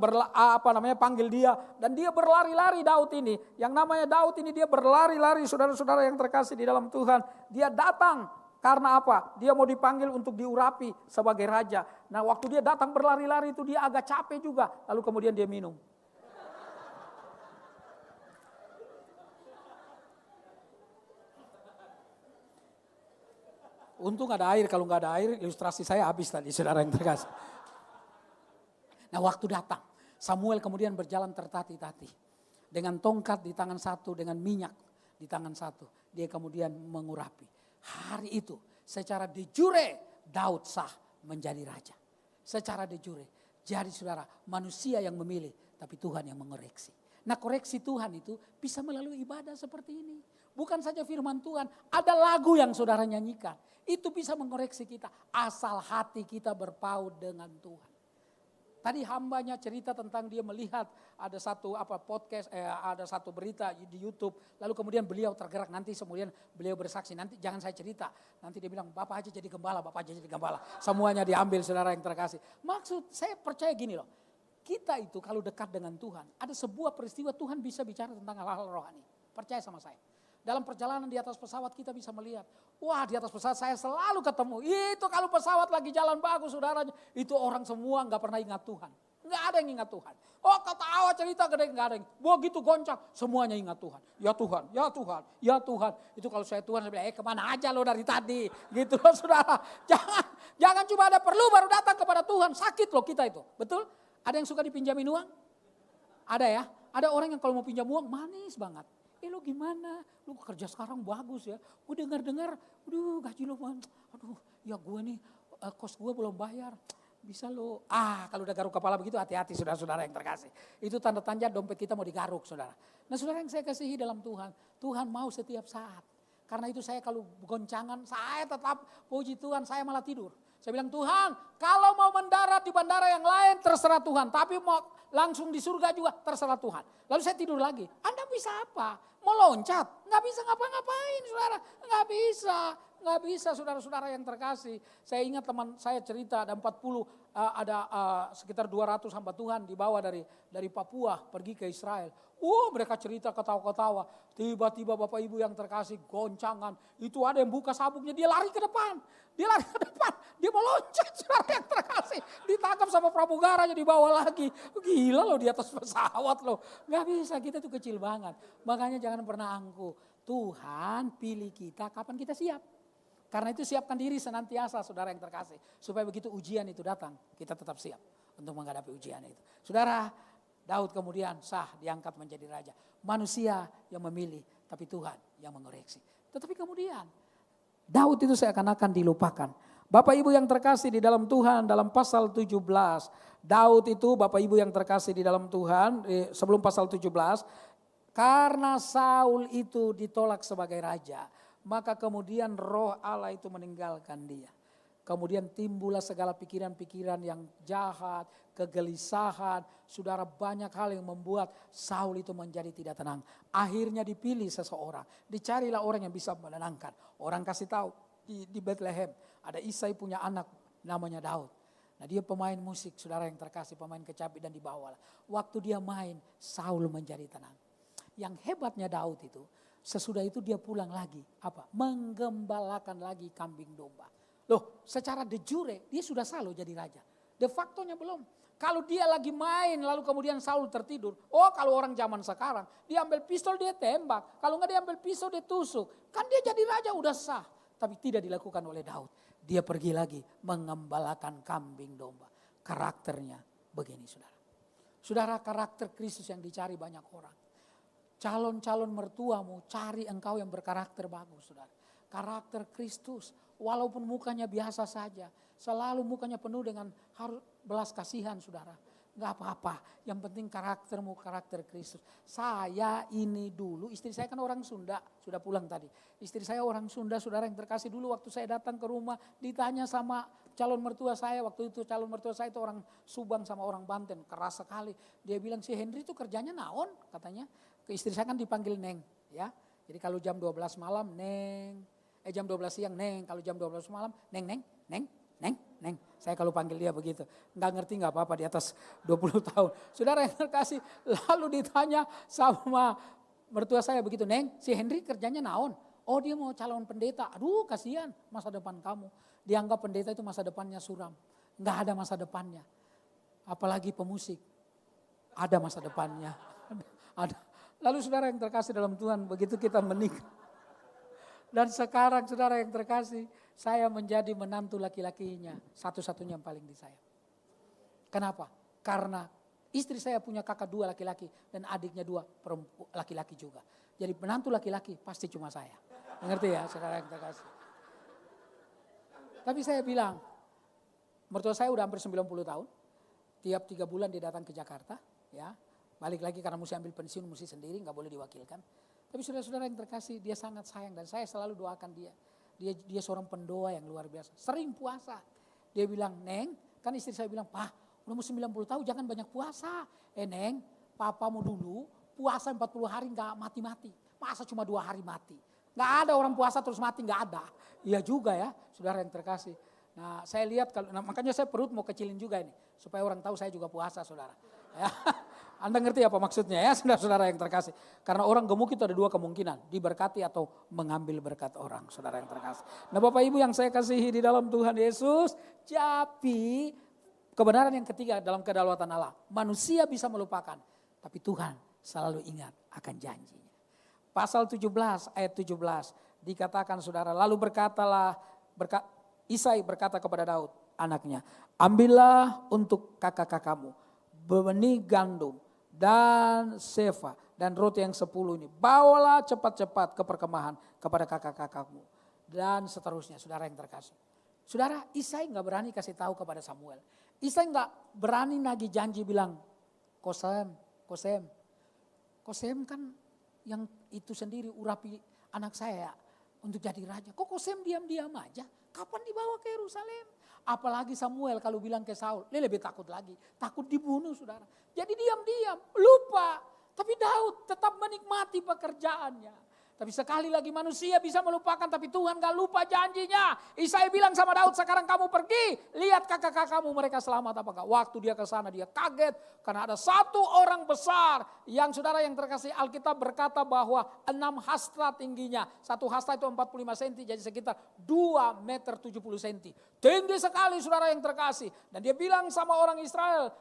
panggil dia, dan dia berlari-lari Daud ini. Yang namanya Daud ini dia berlari berlari-lari saudara-saudara yang terkasih di dalam Tuhan. Dia datang karena apa? Dia mau dipanggil untuk diurapi sebagai raja. Nah waktu dia datang berlari-lari itu dia agak capek juga. Lalu kemudian dia minum. Untung ada air, kalau nggak ada air ilustrasi saya habis tadi saudara yang terkasih. Nah waktu datang, Samuel kemudian berjalan tertati-tati. Dengan tongkat di tangan satu, dengan minyak di tangan satu. Dia kemudian mengurapi. Hari itu secara de jure Daud sah menjadi raja. Secara de jure. Jadi saudara, manusia yang memilih tapi Tuhan yang mengoreksi. Nah koreksi Tuhan itu bisa melalui ibadah seperti ini. Bukan saja firman Tuhan, ada lagu yang saudara nyanyikan. Itu bisa mengoreksi kita asal hati kita berpaut dengan Tuhan. Tadi hambanya cerita tentang dia melihat ada satu podcast, ada satu berita di YouTube. Lalu kemudian beliau tergerak, nanti kemudian beliau bersaksi. Nanti jangan saya cerita, nanti dia bilang Bapak aja jadi gembala, Bapak aja jadi gembala. Semuanya diambil saudara yang terkasih. Maksud saya percaya gini loh. Kita itu kalau dekat dengan Tuhan, ada sebuah peristiwa Tuhan bisa bicara tentang hal-hal rohani. Percaya sama saya. Dalam perjalanan di atas pesawat kita bisa melihat. Wah di atas pesawat saya selalu ketemu. Itu kalau pesawat lagi jalan bagus saudaranya. Itu orang semua gak pernah ingat Tuhan. Gak ada yang ingat Tuhan. Oh ketawa cerita gede gak ada yang. Begitu goncang semuanya ingat Tuhan. Ya Tuhan, ya Tuhan, ya Tuhan. Itu kalau saya Tuhan saya bilang kemana aja lo dari tadi. Gitu loh saudara. Jangan cuma ada perlu baru datang kepada Tuhan. Sakit loh kita itu. Betul? Ada yang suka dipinjamin uang? Ada ya. Ada orang yang kalau mau pinjam uang manis banget. Lo gimana? Lo kerja sekarang bagus ya. Gue dengar, aduh gaji lo, aduh ya gue nih kos gue belum bayar. Bisa lo, kalau udah garuk kepala begitu hati-hati saudara-saudara yang terkasih. Itu tanda-tanda dompet kita mau digaruk saudara. Nah saudara yang saya kasihi dalam Tuhan, Tuhan mau setiap saat. Karena itu saya kalau goncangan, saya tetap puji Tuhan, saya malah tidur. Saya bilang Tuhan, kalau mau mendarat di bandara yang lain terserah Tuhan. Tapi mau langsung di surga juga terserah Tuhan. Lalu saya tidur lagi. Anda bisa apa? Mau loncat? Nggak bisa ngapa-ngapain saudara. Nggak bisa saudara-saudara yang terkasih. Saya ingat teman saya cerita ada 40, ada sekitar 200 hamba Tuhan dibawa dari Papua pergi ke Israel. Mereka cerita ketawa-ketawa. Tiba-tiba Bapak Ibu yang terkasih goncangan. Itu ada yang buka sabuknya, dia lari ke depan. Dia mau loncat saudara yang terkasih. Ditangkap sama pramugaranya dibawa lagi. Gila loh di atas pesawat loh. Gak bisa, kita tuh kecil banget. Makanya jangan pernah angkuh. Tuhan pilih kita kapan kita siap. Karena itu siapkan diri senantiasa saudara yang terkasih. Supaya begitu ujian itu datang, kita tetap siap untuk menghadapi ujian itu. Saudara, Daud kemudian sah diangkat menjadi raja. Manusia yang memilih, tapi Tuhan yang mengoreksi. Tetapi kemudian Daud itu seakan-akan dilupakan. Bapak Ibu yang terkasih di dalam Tuhan, dalam pasal 17. Daud itu Bapak Ibu yang terkasih di dalam Tuhan, sebelum pasal 17. Karena Saul itu ditolak sebagai raja, maka kemudian roh Allah itu meninggalkan dia. Kemudian timbullah segala pikiran-pikiran yang jahat, kegelisahan. Saudara, banyak hal yang membuat Saul itu menjadi tidak tenang. Akhirnya dipilih seseorang. Dicarilah orang yang bisa menenangkan. Orang kasih tahu di Bethlehem ada Isai punya anak namanya Daud. Nah dia pemain musik, saudara yang terkasih, pemain kecapi dan dibawalah. Waktu dia main, Saul menjadi tenang. Yang hebatnya Daud itu, sesudah itu dia pulang lagi. Menggembalakan lagi kambing domba. Loh, secara de jure dia sudah selalu jadi raja. De factonya belum. Kalau dia lagi main lalu kemudian Saul tertidur. Kalau orang zaman sekarang dia ambil pistol dia tembak. Kalau enggak dia ambil pisau dia tusuk. Kan dia jadi raja udah sah. Tapi tidak dilakukan oleh Daud. Dia pergi lagi mengembalakan kambing domba. Karakternya begini saudara. Saudara, karakter Kristus yang dicari banyak orang. Calon-calon mertuamu cari engkau yang berkarakter bagus saudara. Karakter Kristus, walaupun mukanya biasa saja, selalu mukanya penuh dengan harus belas kasihan saudara. Gak apa-apa, yang penting karaktermu karakter Kristus. Saya ini dulu, istri saya kan orang Sunda, sudah pulang tadi. Istri saya orang Sunda, saudara yang terkasih, dulu waktu saya datang ke rumah ditanya sama calon mertua saya. Waktu itu calon mertua saya itu orang Subang sama orang Banten, keras sekali. Dia bilang si Henry itu kerjanya naon katanya. Ke istri saya kan dipanggil Neng ya. Jadi kalau jam 12 malam Neng. Jam 12 siang Neng, kalau jam 12 malam Neng. Saya kalau panggil dia begitu. Enggak ngerti enggak apa-apa di atas 20 tahun. Saudara yang terkasih lalu ditanya sama mertua saya begitu, Neng, si Henry kerjanya naon? Oh dia mau calon pendeta, aduh kasihan masa depan kamu. Dianggap pendeta itu masa depannya suram, nggak ada masa depannya. Apalagi pemusik, ada masa depannya. Ada. Lalu saudara yang terkasih dalam Tuhan, begitu kita menikah. Dan sekarang saudara yang terkasih, saya menjadi menantu laki-lakinya, satu-satunya yang paling disayang. Kenapa? Karena istri saya punya kakak 2 laki-laki dan adiknya 2 laki-laki juga. Jadi menantu laki-laki pasti cuma saya. Mengerti ya saudara yang terkasih. Tapi saya bilang, mertua saya udah hampir 90 tahun. Tiap 3 bulan dia datang ke Jakarta. Ya, balik lagi karena mesti ambil pensiun, mesti sendiri, gak boleh diwakilkan. Tapi saudara-saudara yang terkasih, dia sangat sayang dan saya selalu doakan dia. Dia seorang pendoa yang luar biasa. Sering puasa. Dia bilang, Neng, kan istri saya bilang, Pak, udah mau 90 tahun jangan banyak puasa. Neng, papamu dulu puasa 40 hari gak mati-mati. Masa cuma 2 hari mati? Gak ada orang puasa terus mati, gak ada. Iya juga ya, saudara yang terkasih. Nah saya lihat, makanya saya perut mau kecilin juga ini. Supaya orang tahu saya juga puasa saudara. Ya. Anda ngerti apa maksudnya ya saudara-saudara yang terkasih. Karena orang gemuk itu ada 2 kemungkinan. Diberkati atau mengambil berkat orang, saudara yang terkasih. Nah Bapak Ibu yang saya kasihi di dalam Tuhan Yesus. Tapi kebenaran yang ketiga dalam kedaulatan Allah. Manusia bisa melupakan. Tapi Tuhan selalu ingat akan janjinya. Pasal 17 ayat 17 dikatakan saudara. Lalu Isai berkata kepada Daud anaknya. Ambillah untuk kakak-kakakmu benih gandum dan sefa dan roti yang 10 ini. Bawalah cepat-cepat ke perkemahan kepada kakak-kakakmu. Dan seterusnya saudara yang terkasih. Saudara, Isai gak berani kasih tahu kepada Samuel. Isai gak berani nagih janji bilang, Kosem kan yang itu sendiri urapi anak saya untuk jadi raja. Kok Kosem diam-diam aja? Kapan dibawa ke Yerusalem? Apalagi Samuel kalau bilang ke Saul, dia lebih takut lagi. Takut dibunuh saudara. Jadi diam-diam, lupa. Tapi Daud tetap menikmati pekerjaannya. Tapi sekali lagi manusia bisa melupakan, tapi Tuhan gak lupa janjinya. Isai bilang sama Daud, sekarang kamu pergi, lihat kakak-kakakmu mereka selamat apa enggak. Waktu dia ke sana dia kaget, karena ada 1 orang besar, yang saudara yang terkasih Alkitab berkata bahwa 6 hasta tingginya. 1 hasta itu 45 cm, jadi sekitar 2 meter 70 cm. Tinggi sekali saudara yang terkasih. Dan dia bilang sama orang Israel,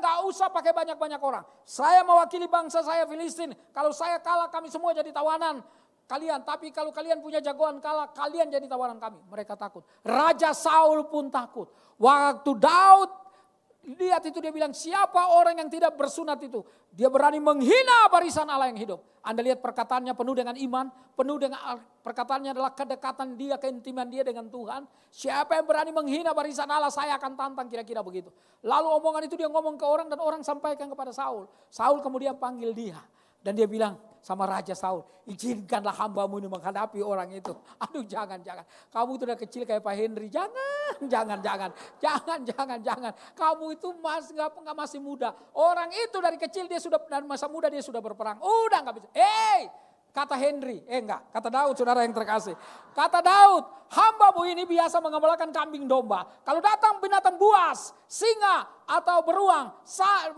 gak usah pakai banyak-banyak orang. Saya mewakili bangsa saya Filistin, kalau saya kalah kami semua jadi tawanan. Tapi kalau kalian punya jagoan kalah, kalian jadi tawanan kami. Mereka takut. Raja Saul pun takut. Waktu Daud lihat itu dia bilang, siapa orang yang tidak bersunat itu? Dia berani menghina barisan Allah yang hidup. Anda lihat perkataannya penuh dengan iman, penuh dengan perkataannya adalah kedekatan dia, keintiman dia dengan Tuhan. Siapa yang berani menghina barisan Allah, saya akan tantang, kira-kira begitu. Lalu omongan itu dia ngomong ke orang dan orang sampaikan kepada Saul. Saul kemudian panggil dia. Dan dia bilang sama Raja Saul, izinkanlah hambamu ini menghadapi orang itu. Aduh jangan. Kamu itu udah kecil kayak Pak Henry. Jangan. Kamu itu masih muda. Orang itu dari kecil dia sudah, dari masa muda dia sudah berperang. Udah gak bisa. Kata Henry, kata Daud saudara yang terkasih. Kata Daud, hambamu ini biasa mengembalakan kambing domba. Kalau datang binatang buas, singa atau beruang,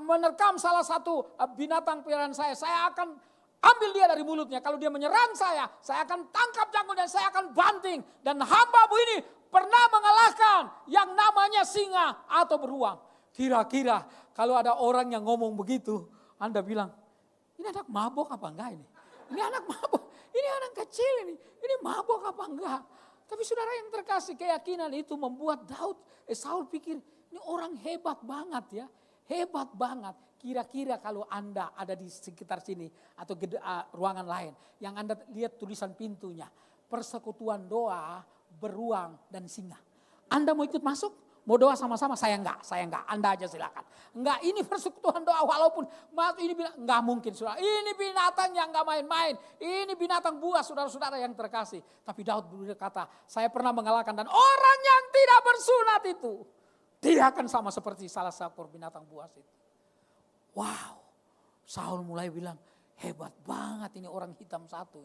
menerkam salah satu binatang peliharaan saya akan ambil dia dari mulutnya. Kalau dia menyerang saya akan tangkap janggut dan saya akan banting. Dan hambamu ini pernah mengalahkan yang namanya singa atau beruang. Kira-kira kalau ada orang yang ngomong begitu, Anda bilang, ini anak mabok apa enggak ini? Ini anak mabok, ini anak kecil ini mabok apa enggak? Tapi saudara yang terkasih, keyakinan itu membuat Saul pikir ini orang hebat banget ya. Hebat banget. Kira-kira kalau Anda ada di sekitar sini atau ruangan lain, yang Anda lihat tulisan pintunya, persekutuan doa, beruang dan singa. Anda mau ikut masuk? Mau doa sama-sama? Saya enggak. Anda aja silakan. Enggak, ini persekutuan doa walaupun ini enggak mungkin saudara. Ini binatang yang enggak main-main. Ini binatang buas saudara-saudara yang terkasih. Tapi Daud berkata, saya pernah mengalahkan dan orang yang tidak bersunat itu, dia akan sama seperti salah satu binatang buas itu. Wow, Saul mulai bilang, hebat banget ini orang hitam satu.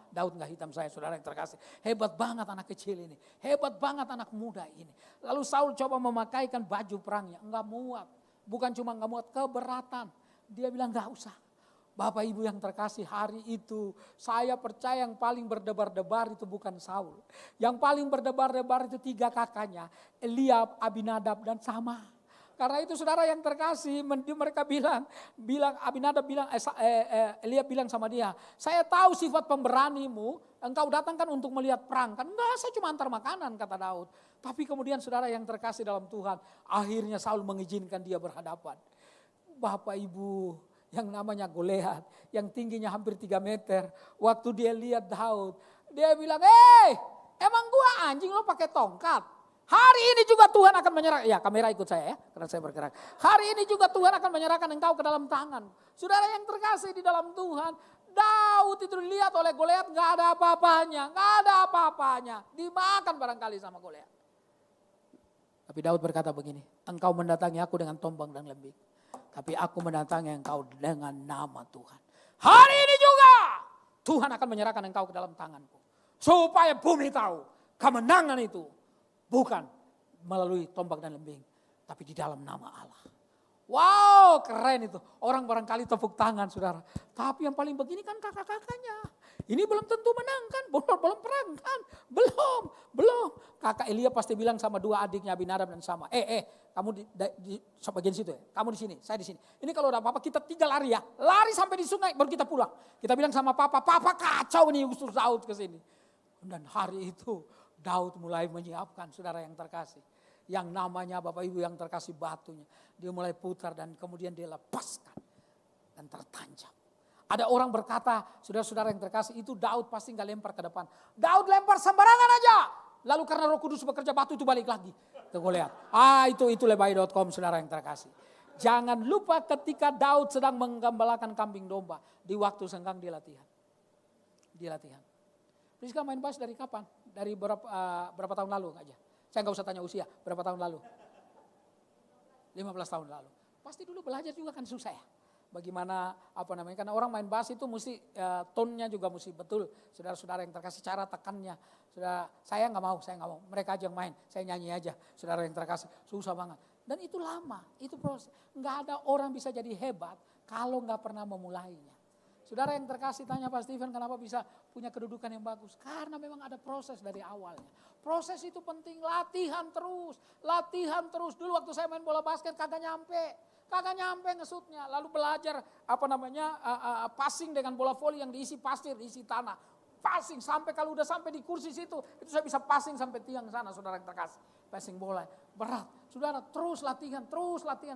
Daud enggak hitam saya saudara yang terkasih. Hebat banget anak kecil ini. Hebat banget anak muda ini. Lalu Saul coba memakaikan baju perangnya. Enggak muat. Bukan cuma enggak muat, keberatan. Dia bilang enggak usah. Bapak Ibu yang terkasih, hari itu saya percaya yang paling berdebar-debar itu bukan Saul. Yang paling berdebar-debar itu 3 kakaknya, Eliab, Abinadab dan Sama. Karena itu saudara yang terkasih, mereka bilang Abinadab bilang, Eliab bilang sama dia, saya tahu sifat pemberanimu, engkau datangkan untuk melihat perang. Kan enggak, saya cuma antar makanan, kata Daud. Tapi kemudian saudara yang terkasih dalam Tuhan, akhirnya Saul mengizinkan dia berhadapan. Bapak Ibu yang namanya Goliat, yang tingginya hampir 3 meter. Waktu dia lihat Daud, dia bilang, emang gua anjing lo pakai tongkat? Hari ini juga Tuhan akan menyerahkan, ya kamera ikut saya ya, karena saya bergerak. Hari ini juga Tuhan akan menyerahkan engkau ke dalam tangan. Saudara yang terkasih di dalam Tuhan, Daud itu dilihat oleh Goliat gak ada apa-apanya, dimakan barangkali sama Goliat. Tapi Daud berkata begini, engkau mendatangi aku dengan tombak dan lembing. Tapi aku mendatangi engkau dengan nama Tuhan. Hari ini juga Tuhan akan menyerahkan engkau ke dalam tanganku. Supaya bumi tahu kemenangan itu bukan melalui tombak dan lembing. Tapi di dalam nama Allah. Wow, keren itu. Orang barangkali tepuk tangan saudara. Tapi yang paling begini kan kakak-kakaknya. Ini belum tentu menang kan, belum perang kan, belum. Kakak Elia pasti bilang sama 2 adiknya Abinadab dan Sama, kamu di bagian situ ya, kamu di sini, saya di sini. Ini kalau ada apa-apa kita 3 lari ya, lari sampai di sungai baru kita pulang. Kita bilang sama papa kacau nih usul Daud ke sini. Dan hari itu Daud mulai menyiapkan saudara yang terkasih. Yang namanya Bapak Ibu yang terkasih batunya. Dia mulai putar dan kemudian dia lepaskan dan tertancap. Ada orang berkata, saudara-saudara yang terkasih, itu Daud pasti gak lempar ke depan. Daud lempar sembarangan aja. Lalu karena Roh Kudus bekerja, batu itu balik lagi ke Goliat. Itu lebay.com saudara yang terkasih. Jangan lupa ketika Daud sedang menggembalakan kambing domba. Di waktu senggang dia latihan. Rizka main bass dari kapan? Dari berapa tahun lalu aja? Saya gak usah tanya usia, berapa tahun lalu? 15 tahun lalu. Pasti dulu belajar juga kan susah ya. Bagaimana karena orang main bass itu mesti tone-nya juga mesti betul. Saudara-saudara yang terkasih cara tekannya. Saya nggak mau. Mereka aja yang main, saya nyanyi aja. Saudara yang terkasih, susah banget. Dan itu lama, itu proses. Nggak ada orang bisa jadi hebat kalau nggak pernah memulainya. Saudara yang terkasih tanya Pak Steven kenapa bisa punya kedudukan yang bagus. Karena memang ada proses dari awalnya. Proses itu penting, latihan terus. Dulu waktu saya main bola basket kagak nyampe ngesutnya. Lalu belajar passing dengan bola voli yang diisi pasir, diisi tanah. Passing sampai kalau udah sampai di kursi situ, itu saya bisa passing sampai tiang sana saudara yang terkasih. Passing bola berat. Saudara terus latihan.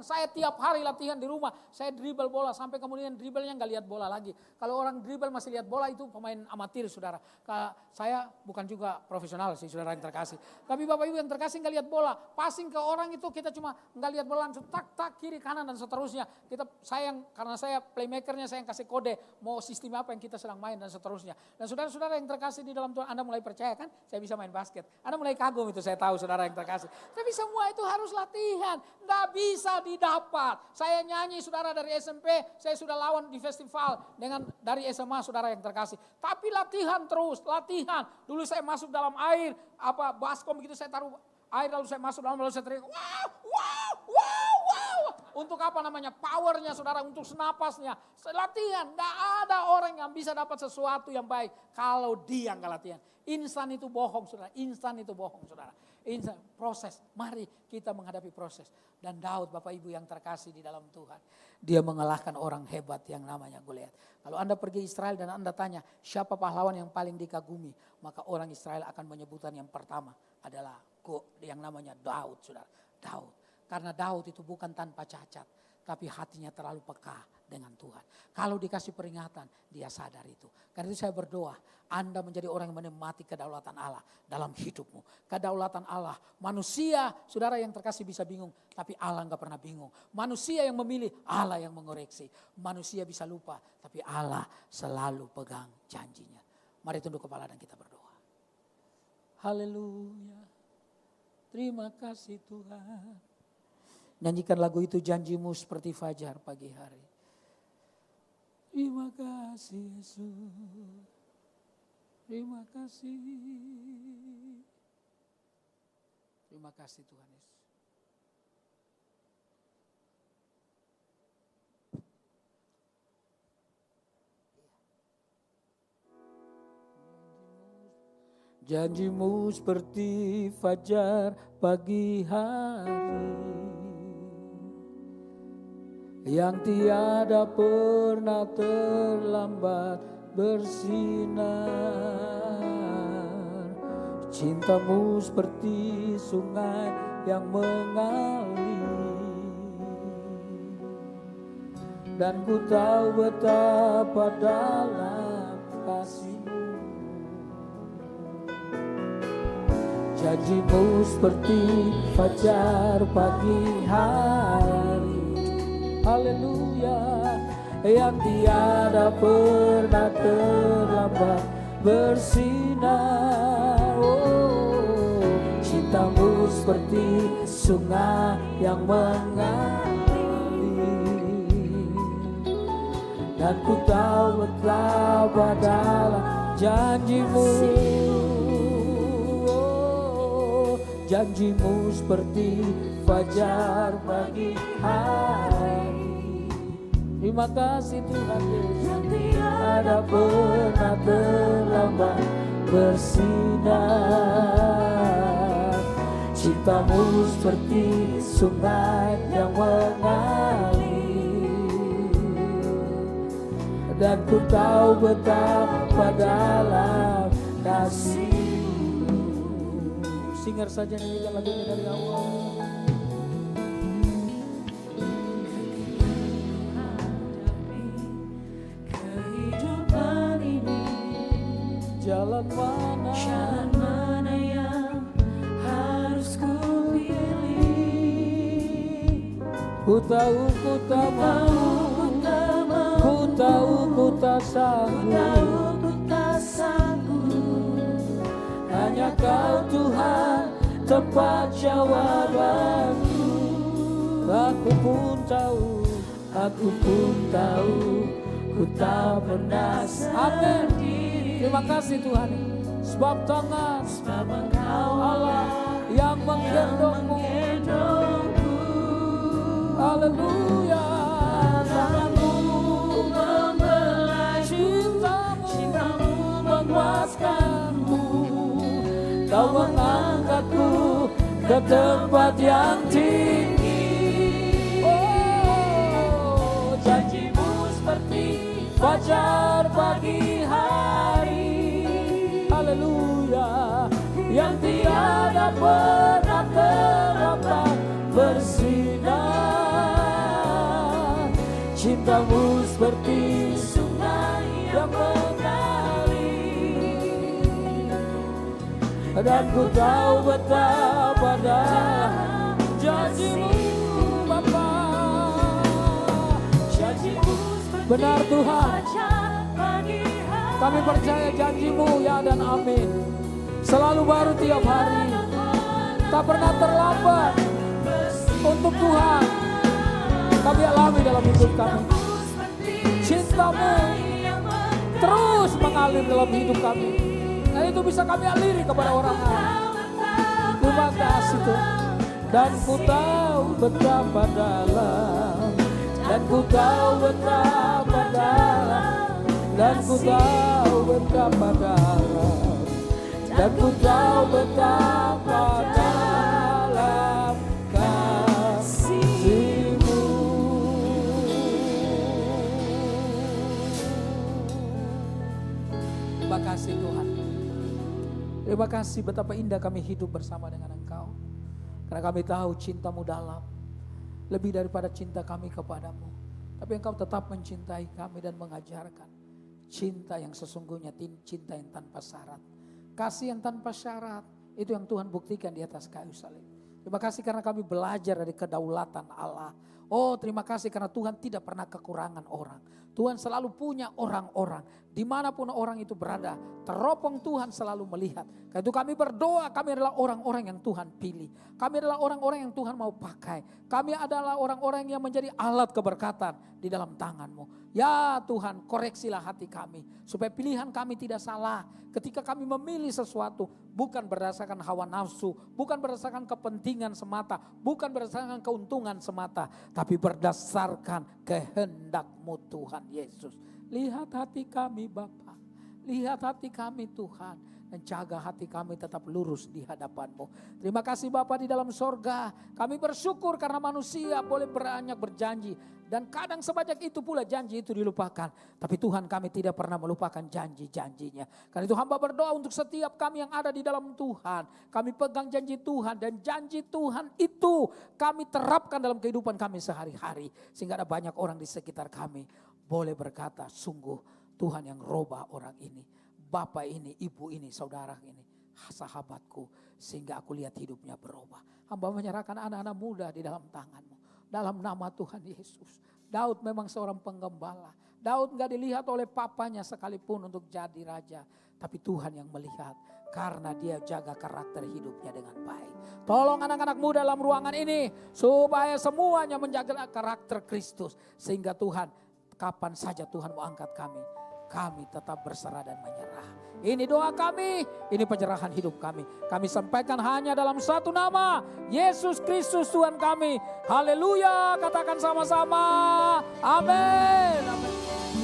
Saya tiap hari latihan di rumah. Saya dribble bola sampai kemudian dribblenya gak lihat bola lagi. Kalau orang dribble masih lihat bola itu pemain amatir saudara. Saya bukan juga profesional sih saudara yang terkasih. Tapi Bapak Ibu yang terkasih gak lihat bola. Passing ke orang itu kita cuma gak lihat bola langsung tak kiri kanan dan seterusnya. Karena saya playmakernya saya yang kasih kode. Mau sistem apa yang kita sedang main dan seterusnya. Dan saudara-saudara yang terkasih di dalam Tuhan Anda mulai percaya kan saya bisa main basket. Anda mulai kagum itu saya tahu saudara yang terkasih. Tapi semua itu harus latihan, nggak bisa didapat. Saya nyanyi saudara dari SMP, saya sudah lawan di festival dari SMA saudara yang terkasih. Tapi latihan terus. Dulu saya masuk dalam air, baskom begitu saya taruh air lalu saya masuk dalam lalu saya teriak, wow. Untuk powernya saudara, untuk senapasnya. Latihan, nggak ada orang yang bisa dapat sesuatu yang baik kalau dia nggak latihan. Instan itu bohong saudara. Instan, proses. Mari kita menghadapi proses. Dan Daud Bapak Ibu yang terkasih di dalam Tuhan. Dia mengalahkan orang hebat yang namanya Goliat. Kalau Anda pergi Israel dan Anda tanya siapa pahlawan yang paling dikagumi. Maka orang Israel akan menyebutkan yang pertama adalah yang namanya Daud saudara. Daud. Karena Daud itu bukan tanpa cacat. Tapi hatinya terlalu peka dengan Tuhan. Kalau dikasih peringatan dia sadar itu. Karena itu saya berdoa. Anda menjadi orang yang menikmati kedaulatan Allah dalam hidupmu. Kedaulatan Allah. Manusia, saudara yang terkasih bisa bingung. Tapi Allah enggak pernah bingung. Manusia yang memilih, Allah yang mengoreksi. Manusia bisa lupa, tapi Allah selalu pegang janjinya. Mari tunduk kepala dan kita berdoa. Haleluya. Terima kasih Tuhan. Nyanyikan lagu itu janjimu seperti fajar pagi hari. Terima kasih Yesus. Terima kasih. Terima kasih Tuhan Yesus. Janjimu seperti fajar pagi hari yang tiada pernah terlambat bersinar. Cintamu seperti sungai yang mengalir, dan ku tahu betapa dalam kasih-Mu. Janjimu seperti fajar pagi hari, haleluya, yang tiada pernah terlambat bersinar. Oh, cintamu seperti sungai yang mengalir, dan ku tahu betapa dalam janjimu. Oh, janjimu seperti fajar pagi hari. Terima kasih Tuhan Yesus, yang tiada pernah terlambat bersinar. Cintamu seperti sungai yang mengalir, dan ku tahu betapa dalam kasih-Mu. Singer saja nyanyikan lagunya dari awal. Jalan mana yang harus ku pilih? Ku tahu ku tak mau, ku tahu ku tak sanggup. Hanya Kau Tuhan tempat jawabanku. Aku pun tahu, ku tak pernah sanggup. Terima kasih Tuhan, sebab tangan Engkau Allah yang menggendongmu. Haleluya, tanganmu membelai, cintamu memuaskanku. Kau mengangkatku ke tempat yang tinggi. Oh, janjimu seperti fajar pagi hari, haleluya, yang tiada pernah terlambat bersinar. Cintamu seperti sungai yang mengalir, dan ku tahu betapa dalam janji-Mu Bapa. Janji-Mu benar Tuhan, kami percaya janji-Mu ya dan amin. Selalu baru tiap hari, tak pernah terlambat. Untuk Tuhan kami alami dalam hidup kami. Cinta-Mu terus mengalir dalam hidup kami, dan itu bisa kami aliri kepada orang lain. Terima kasih Tuhan. Dan ku tahu betapa dalam, dan ku tahu betapa dalam, dan ku tahu betapa dalam, dan ku tahu betapa dalam kasih-Mu. Terima kasih Tuhan. Terima kasih betapa indah kami hidup bersama dengan Engkau. Karena kami tahu cinta-Mu dalam, lebih daripada cinta kami kepadamu. Tapi Engkau tetap mencintai kami dan mengajarkan cinta yang sesungguhnya, cinta yang tanpa syarat. Kasih yang tanpa syarat, itu yang Tuhan buktikan di atas kayu salib. Terima kasih karena kami belajar dari kedaulatan Allah. Oh, terima kasih karena Tuhan tidak pernah kekurangan orang. Tuhan selalu punya orang-orang. Dimanapun orang itu berada, teropong Tuhan selalu melihat. Karena itu kami berdoa, kami adalah orang-orang yang Tuhan pilih. Kami adalah orang-orang yang Tuhan mau pakai. Kami adalah orang-orang yang menjadi alat keberkatan di dalam tangan-Mu. Ya Tuhan, koreksilah hati kami, supaya pilihan kami tidak salah. Ketika kami memilih sesuatu, bukan berdasarkan hawa nafsu, bukan berdasarkan kepentingan semata, bukan berdasarkan keuntungan semata, tapi berdasarkan kehendak-Mu Tuhan Yesus. Lihat hati kami Bapa, lihat hati kami Tuhan. dan jaga hati kami tetap lurus di hadapan-Mu. Terima kasih Bapa di dalam sorga. Kami bersyukur karena manusia boleh banyak berjanji. Dan kadang sebanyak itu pula janji itu dilupakan. Tapi Tuhan kami tidak pernah melupakan janji-janjinya. Karena itu hamba berdoa untuk setiap kami yang ada di dalam Tuhan. Kami pegang janji Tuhan dan janji Tuhan itu kami terapkan dalam kehidupan kami sehari-hari. Sehingga ada banyak orang di sekitar kami boleh berkata, sungguh Tuhan yang robah orang ini. Bapak ini, ibu ini, saudara ini, sahabatku. Sehingga aku lihat hidupnya berubah. Hamba menyerahkan anak-anak muda di dalam tangan-Mu. Dalam nama Tuhan Yesus. Daud memang seorang penggembala. Daud gak dilihat oleh papanya sekalipun untuk jadi raja. Tapi Tuhan yang melihat. Karena dia jaga karakter hidupnya dengan baik. Tolong anak-anak muda dalam ruangan ini. Supaya semuanya menjaga karakter Kristus. Sehingga Tuhan, kapan saja Tuhan mau angkat kami tetap berserah dan menyerah. Ini doa kami, ini penyerahan hidup kami. Kami sampaikan hanya dalam satu nama, Yesus Kristus Tuhan kami. Haleluya, katakan sama-sama. Amin. Amin.